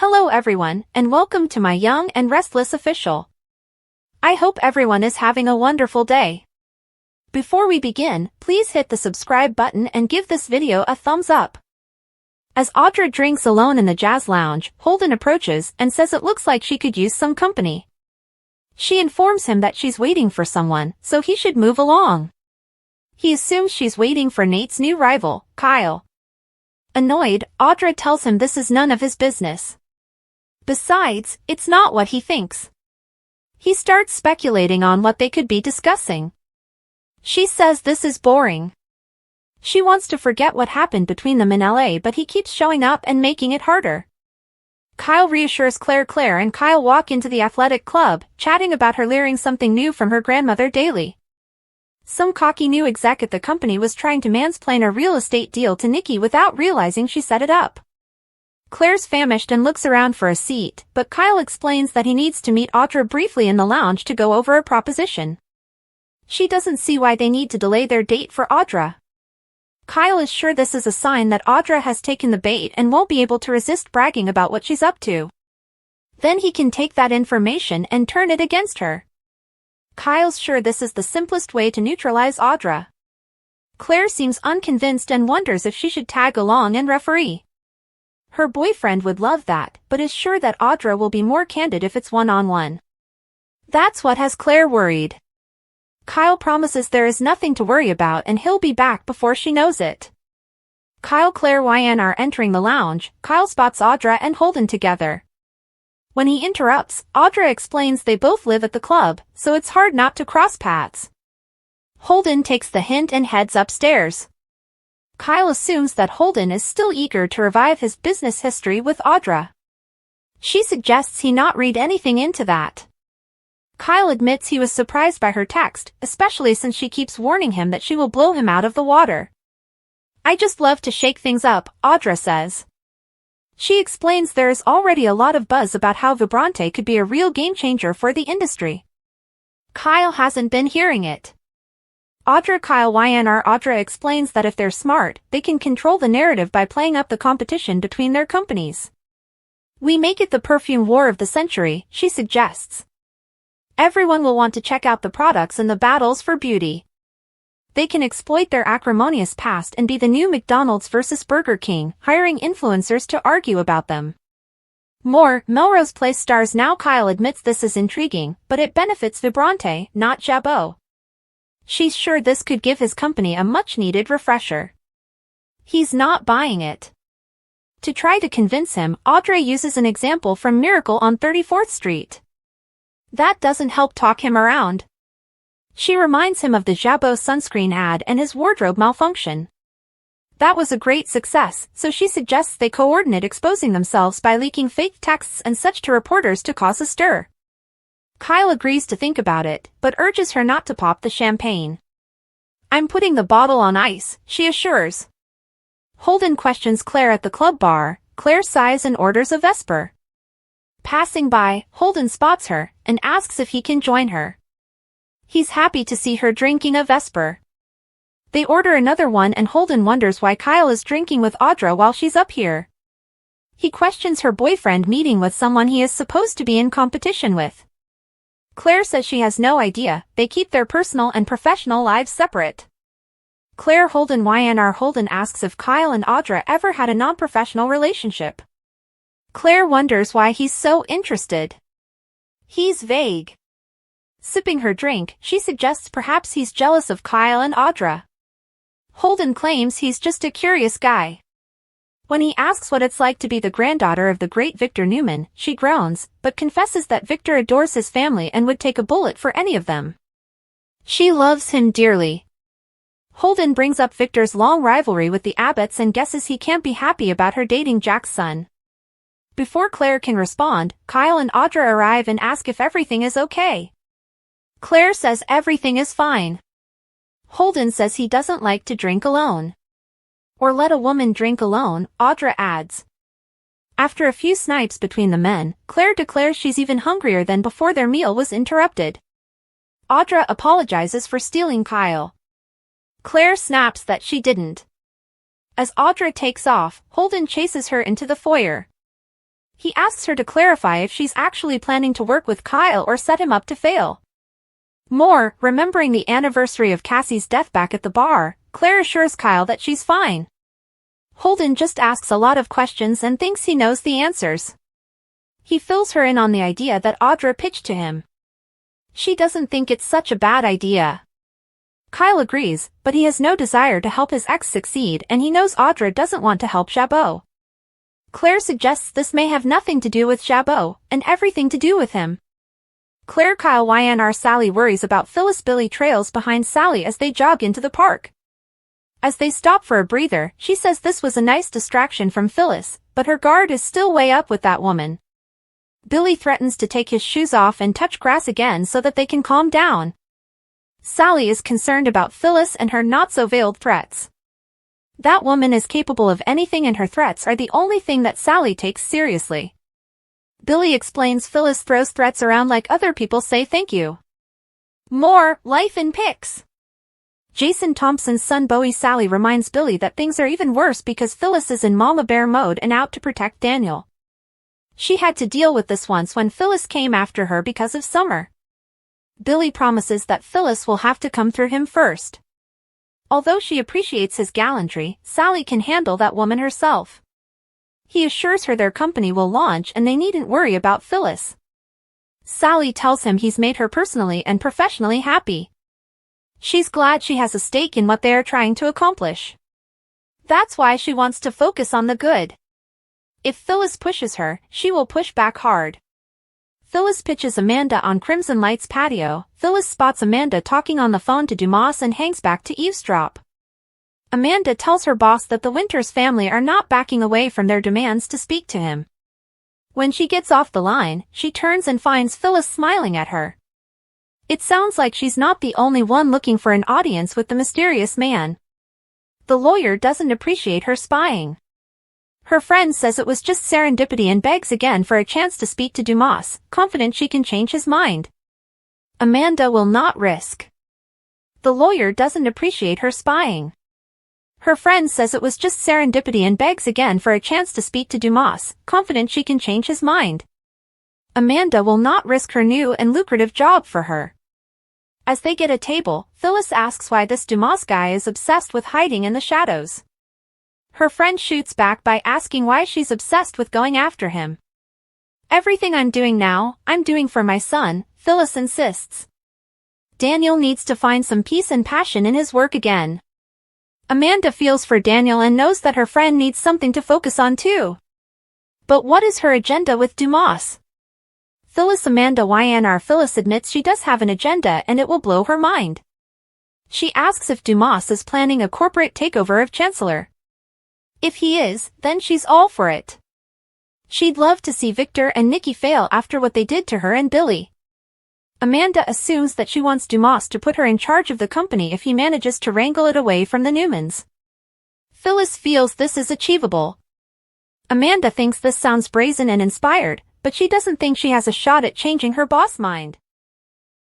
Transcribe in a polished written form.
Hello everyone, and welcome to my Young and Restless official. I hope everyone is having a wonderful day. Before we begin, please hit the subscribe button and give this video a thumbs up. As Audra drinks alone in the jazz lounge, Holden approaches and says it looks like she could use some company. She informs him that she's waiting for someone, so he should move along. He assumes she's waiting for Nate's new rival, Kyle. Annoyed, Audra tells him this is none of his business. Besides, it's not what he thinks. He starts speculating on what they could be discussing. She says this is boring. She wants to forget what happened between them in LA, but he keeps showing up and making it harder. Kyle reassures Claire and Kyle walk into the athletic club, chatting about her learning something new from her grandmother daily. Some cocky new exec at the company was trying to mansplain a real estate deal to Nikki without realizing she set it up. Claire's famished and looks around for a seat, but Kyle explains that he needs to meet Audra briefly in the lounge to go over a proposition. She doesn't see why they need to delay their date for Audra. Kyle is sure this is a sign that Audra has taken the bait and won't be able to resist bragging about what she's up to. Then he can take that information and turn it against her. Kyle's sure this is the simplest way to neutralize Audra. Claire seems unconvinced and wonders if she should tag along and referee. Her boyfriend would love that, but is sure that Audra will be more candid if it's one-on-one. That's what has Claire worried. Kyle promises there is nothing to worry about and he'll be back before she knows it. Claire are entering the lounge. Kyle spots Audra and Holden together. When he interrupts, Audra explains they both live at the club, so it's hard not to cross paths. Holden takes the hint and heads upstairs. Kyle assumes that Holden is still eager to revive his business history with Audra. She suggests he not read anything into that. Kyle admits he was surprised by her text, especially since she keeps warning him that she will blow him out of the water. "I just love to shake things up," Audra says. She explains there is already a lot of buzz about how Vibrante could be a real game-changer for the industry. Kyle hasn't been hearing it. Audra explains that if they're smart, they can control the narrative by playing up the competition between their companies. "We make it the perfume war of the century," she suggests. "Everyone will want to check out the products and the battles for beauty. They can exploit their acrimonious past and be the new McDonald's versus Burger King, hiring influencers to argue about them." More, Melrose Place stars now. Kyle admits this is intriguing, but it benefits Vibrante, not Jabot. She's sure this could give his company a much-needed refresher. He's not buying it. To try to convince him, Audra uses an example from Miracle on 34th Street. That doesn't help talk him around. She reminds him of the Jabot sunscreen ad and his wardrobe malfunction. That was a great success, so she suggests they coordinate exposing themselves by leaking fake texts and such to reporters to cause a stir. Kyle agrees to think about it, but urges her not to pop the champagne. "I'm putting the bottle on ice," she assures. Holden questions Claire at the club bar. Claire sighs and orders a Vesper. Passing by, Holden spots her and asks if he can join her. He's happy to see her drinking a Vesper. They order another one and Holden wonders why Kyle is drinking with Audra while she's up here. He questions her boyfriend meeting with someone he is supposed to be in competition with. Claire says she has no idea, they keep their personal and professional lives separate. Holden asks if Kyle and Audra ever had a non-professional relationship. Claire wonders why he's so interested. He's vague. Sipping her drink, she suggests perhaps he's jealous of Kyle and Audra. Holden claims he's just a curious guy. When he asks what it's like to be the granddaughter of the great Victor Newman, she groans, but confesses that Victor adores his family and would take a bullet for any of them. She loves him dearly. Holden brings up Victor's long rivalry with the Abbotts and guesses he can't be happy about her dating Jack's son. Before Claire can respond, Kyle and Audra arrive and ask if everything is okay. Claire says everything is fine. Holden says he doesn't like to drink alone. Or let a woman drink alone, Audra adds. After a few snipes between the men, Claire declares she's even hungrier than before their meal was interrupted. Audra apologizes for stealing Kyle. Claire snaps that she didn't. As Audra takes off, Holden chases her into the foyer. He asks her to clarify if she's actually planning to work with Kyle or set him up to fail. More, remembering the anniversary of Cassie's death back at the bar, Claire assures Kyle that she's fine. Holden just asks a lot of questions and thinks he knows the answers. He fills her in on the idea that Audra pitched to him. She doesn't think it's such a bad idea. Kyle agrees, but he has no desire to help his ex succeed and he knows Audra doesn't want to help Jabot. Claire suggests this may have nothing to do with Jabot, and everything to do with him. Claire Kyle YNR Sally worries about Phyllis. Billy trails behind Sally as they jog into the park. As they stop for a breather, she says this was a nice distraction from Phyllis, but her guard is still way up with that woman. Billy threatens to take his shoes off and touch grass again so that they can calm down. Sally is concerned about Phyllis and her not-so-veiled threats. That woman is capable of anything and her threats are the only thing that Sally takes seriously. Billy explains Phyllis throws threats around like other people say thank you. More, life in pics. Jason Thompson's son Bowie. Sally reminds Billy that things are even worse because Phyllis is in mama bear mode and out to protect Daniel. She had to deal with this once when Phyllis came after her because of Summer. Billy promises that Phyllis will have to come through him first. Although she appreciates his gallantry, Sally can handle that woman herself. He assures her their company will launch and they needn't worry about Phyllis. Sally tells him he's made her personally and professionally happy. She's glad she has a stake in what they are trying to accomplish. That's why she wants to focus on the good. If Phyllis pushes her, she will push back hard. Phyllis pitches Amanda on Crimson Light's patio. Phyllis spots Amanda talking on the phone to Dumas and hangs back to eavesdrop. Amanda tells her boss that the Winters family are not backing away from their demands to speak to him. When she gets off the line, she turns and finds Phyllis smiling at her. It sounds like she's not the only one looking for an audience with the mysterious man. The lawyer doesn't appreciate her spying. Her friend says it was just serendipity and begs again for a chance to speak to Dumas, confident she can change his mind. Amanda will not risk. The lawyer doesn't appreciate her spying. Her friend says it was just serendipity and begs again for a chance to speak to Dumas, confident she can change his mind. Amanda will not risk her new and lucrative job for her. As they get a table, Phyllis asks why this Dumas guy is obsessed with hiding in the shadows. Her friend shoots back by asking why she's obsessed with going after him. Everything I'm doing now, I'm doing for my son, Phyllis insists. Daniel needs to find some peace and passion in his work again. Amanda feels for Daniel and knows that her friend needs something to focus on too. But what is her agenda with Dumas? Phyllis Amanda YNR Phyllis admits she does have an agenda and it will blow her mind. She asks if Dumas is planning a corporate takeover of Chancellor. If he is, then she's all for it. She'd love to see Victor and Nikki fail after what they did to her and Billy. Amanda assumes that she wants Dumas to put her in charge of the company if he manages to wrangle it away from the Newmans. Phyllis feels this is achievable. Amanda thinks this sounds brazen and inspired, but she doesn't think she has a shot at changing her boss mind.